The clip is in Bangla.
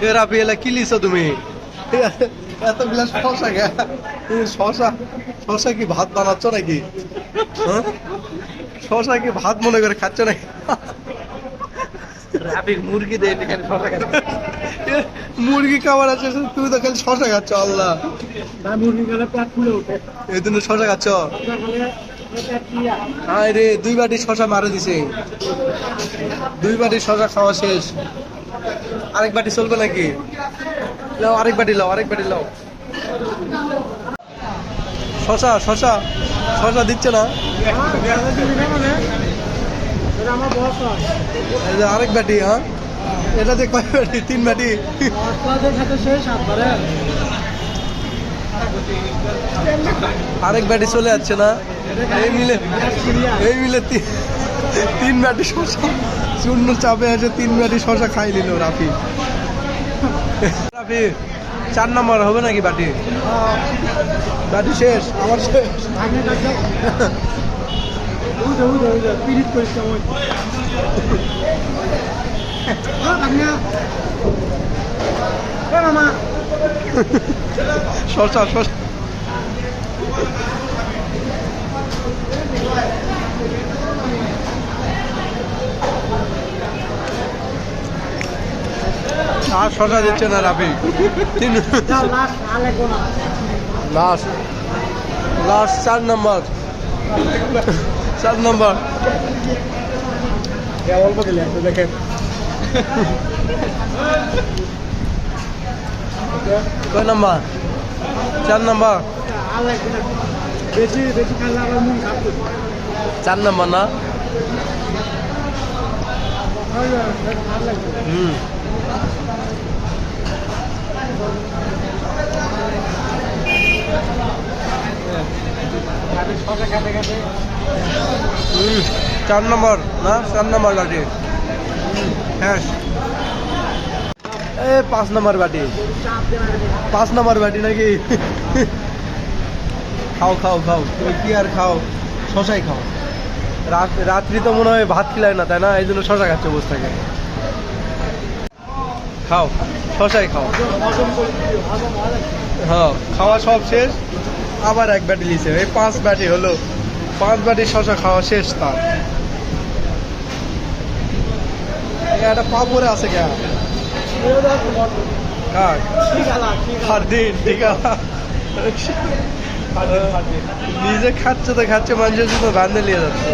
এরা পেলা কি লিছো তুমি? এত গ্লাস শশা গে, শশা শশা কি ভাত বানাচ্ছ নাকি? হ্যাঁ? শশা কি ভাত মনে করে খাচ্ছ নাকি? মুরগি দেয় এখানে শশা খাচ্ছে। মুরগি খাবার আছে, তুমি তো খালি শশা খাচ্ছ। আল্লাহ, মুরগি খেলে পেট ফুলে ওঠে। এই জন্য শশা খাচ্ছ? পেট ক্লিয়ার। হায় রে, 2 বাটি শশা মারে দিছে। 2 বাটি শশা খাওয়া শেষ। আরেক বাটি চলবে নাকি? লাও আরেক বাটি, লাও আরেক বাটি, লাও। শশা শশা শশা দিচ্ছে না? আমার বস হয়। এই যে আরেক বাটি। হ্যাঁ, এটাতে কয় বাটি? 3 বাটি। আপনাদের সাথে শেষ আপনারা আরেক বাটি চলে যাচ্ছে না? এই মিলে 3 বাটি শশা শূন্য চাপে আছে। 3 বাটি শশা খাই নিল রাফি। রাফি 4 নম্বর হবে নাকি বাটি? বাটি শেষ, আমার শেষ। পিরিত করিস মামা শশা শশা আর শশা দিচ্ছে না রাফি। লাস্ট লাস্ট 4 নম্বর। 4 নম্বর। অল্প দিলে দেখেন কয় নম্বর? 4 নম্বর। বেশি বেশি খাইলে আমার মন খারাপ করবে। 4 নম্বর না? হুম। শশা খেতে খেতে 4 নম্বর না? 4 নম্বর বাটি। হ্যাঁ, 5 নম্বর বাটি। 5 নম্বর বাটি নাকি? খাও খাও খাও, তুমি কি আর খাও? শশাই খাও। রাত্রি তো মনে হয় ভাত খিলায় না, তাই না? এই জন্য শশা খাচ্ছে বসে থাকে। খাও, শশাই খাও। হ্যাঁ, খাওয়া সব শেষ। আবার 1 বাটি লিছে। এই 5 বাটি হলো। 5 বাটি শশা খাওয়া শেষ তার। একটা পাপড়ে আছে কে? কার? ফারদিন। ঠিক আছে, নিজে খাচ্ছে তো খাচ্ছে, মানুষের জন্য বান্ধে নিয়ে যাচ্ছে।